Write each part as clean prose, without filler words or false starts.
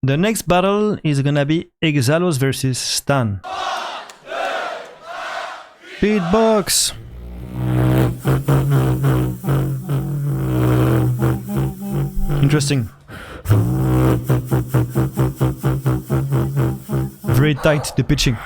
The next battle is gonna be Exalos versus Stan. Beatbox! Interesting. Very tight, the pitching.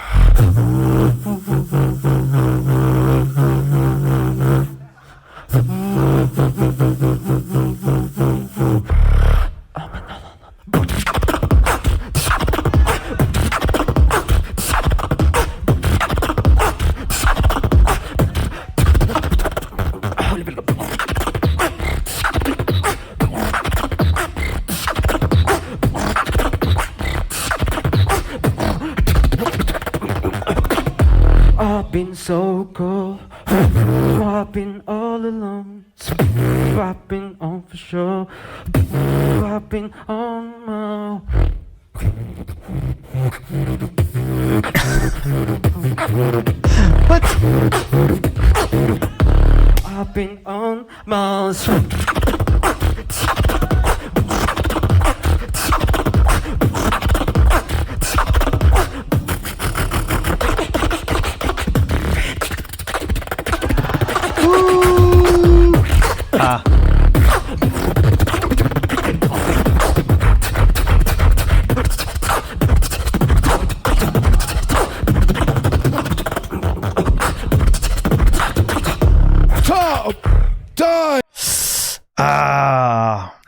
I've been so cold, I've been all alone, I've been on for sure, I've been on my What? I've been on my Ah.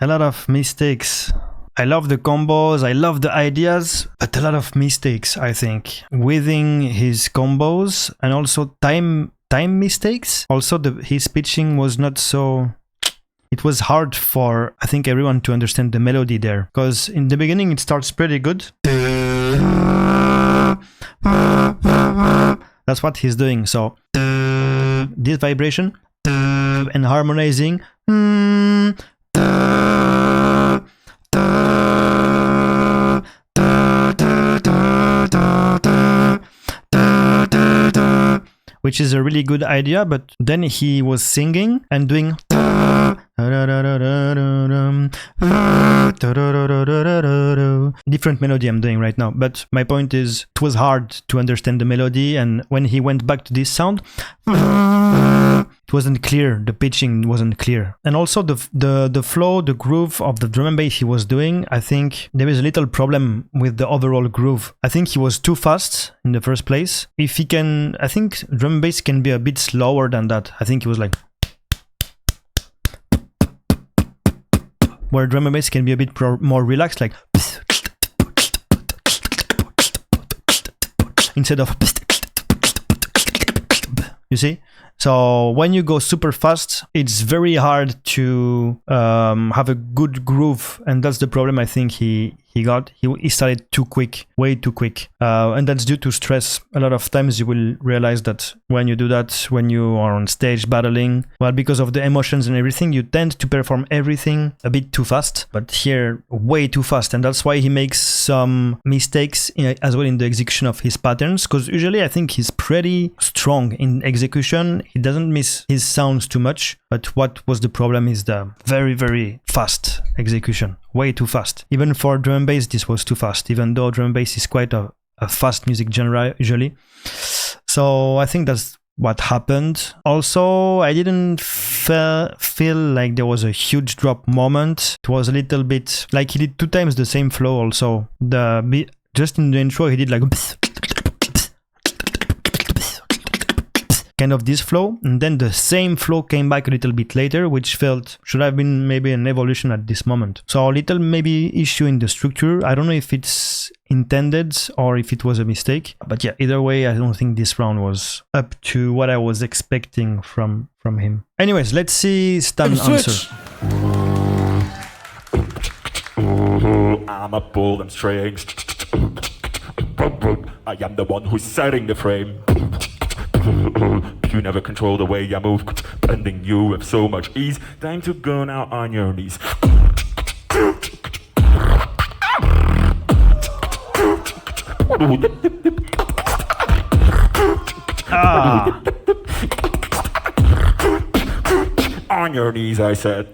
A lot of mistakes. I love the combos, I love the ideas, but a lot of mistakes, I think. Within his combos and also time mistakes. Also, his pitching was not so... It was hard for, I think, everyone to understand the melody there. Because in the beginning it starts pretty good. That's what he's doing. So, this vibration and harmonizing. Which is a really good idea, but then he was singing and doing different melody I'm doing right now, but my point is it was hard to understand the melody, and when he went back to this sound it wasn't clear, the pitching wasn't clear, and also the flow, the groove of the drum and bass he was doing. I think there is a little problem with the overall groove. I think he was too fast in the first place. If he can, I think drum and bass can be a bit slower than that. I think he was like, where drum and bass can be a bit more relaxed, like instead of, you see? So when you go super fast, it's very hard to have a good groove, and that's the problem I think he got. He started too quick, way too quick, and that's due to stress. A lot of times you will realize that when you do that, when you are on stage battling, well, because of the emotions and everything, you tend to perform everything a bit too fast, but here way too fast, and that's why he makes some mistakes as well in the execution of his patterns, because usually I think he's pretty strong in execution. He doesn't miss his sounds too much, but what was the problem is the very, very fast execution. Way too fast. Even for drum and bass, this was too fast, even though drum and bass is quite a fast music genre usually. So I think that's what happened. Also, I didn't feel like there was a huge drop moment. It was a little bit like he did 2 times the same flow also. Just in the intro, he did like kind of this flow, and then the same flow came back a little bit later, which felt should have been maybe an evolution at this moment. So a little maybe issue in the structure. I don't know if it's intended or if it was a mistake, but yeah, either way, I don't think this round was up to what I was expecting from him. Anyways, let's see Stan answer. I'm a bull and strange. I am the one who's setting the frame. You never control the way I move, bending you with so much ease. Time to go now on your knees. On your knees, I said.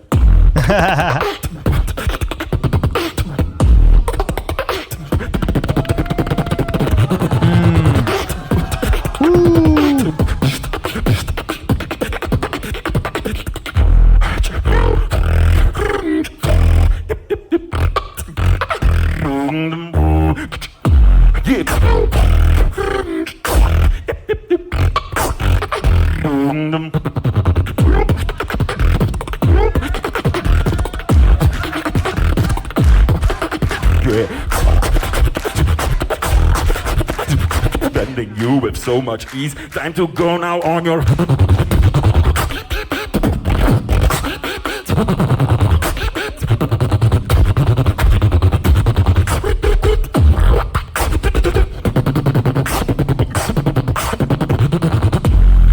Bending you with so much ease. Time to go now on your.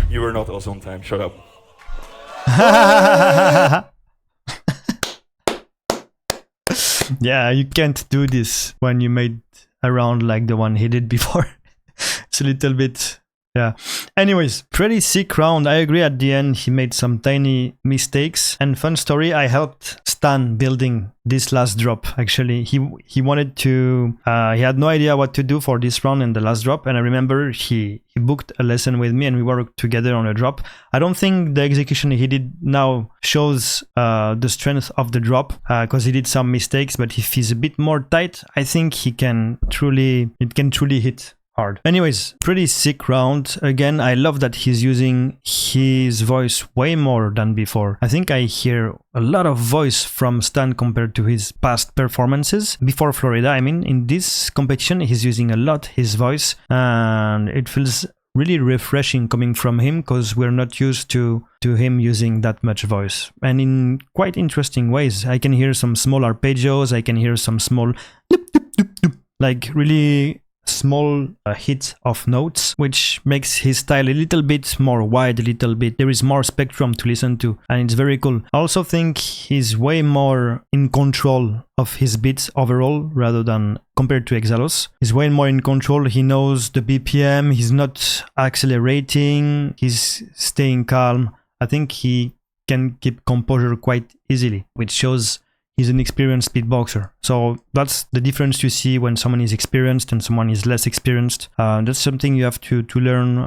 You were not also on time. Shut up. Yeah, you can't do this when you made a round like the one he did before. It's a little bit, yeah. Anyways, pretty sick round. I agree at the end he made some tiny mistakes. And fun story, I helped Stan building this last drop. Actually, he wanted to, he had no idea what to do for this round in the last drop. And I remember he booked a lesson with me and we worked together on a drop. I don't think the execution he did now shows the strength of the drop because he did some mistakes, but if he's a bit more tight, I think it can truly hit hard. Anyways, pretty sick round. Again, I love that he's using his voice way more than before. I think I hear a lot of voice from Stan compared to his past performances. Before Florida, I mean, in this competition, he's using a lot his voice and it feels really refreshing coming from him because we're not used to him using that much voice. And in quite interesting ways. I can hear some small arpeggios, I can hear some small like really small hits of notes, which makes his style a little bit more wide, a little bit, there is more spectrum to listen to, and it's very cool. I also think he's way more in control of his beats overall rather than compared to Exalos. He's way more in control, he knows the BPM, he's not accelerating, he's staying calm. I think he can keep composure quite easily, which shows he's an experienced beatboxer. So that's the difference you see when someone is experienced and someone is less experienced. That's something you have to learn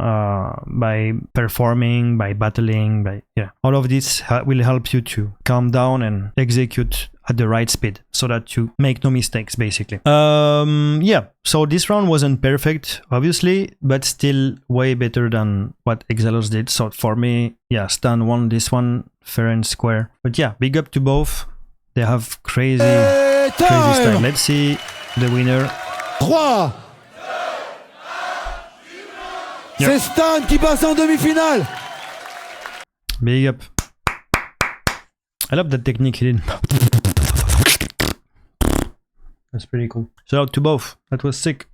by performing, by battling, by all of this will help you to calm down and execute at the right speed so that you make no mistakes, basically. So this round wasn't perfect, obviously, but still way better than what Exalos did. So for me, Stan won this one fair and square. But yeah, big up to both. They have crazy style. Let's see the winner. 3. C'est Stan qui passe en demi-finale. Big up. I love that technique he did. That's pretty cool. Shout out to both. That was sick.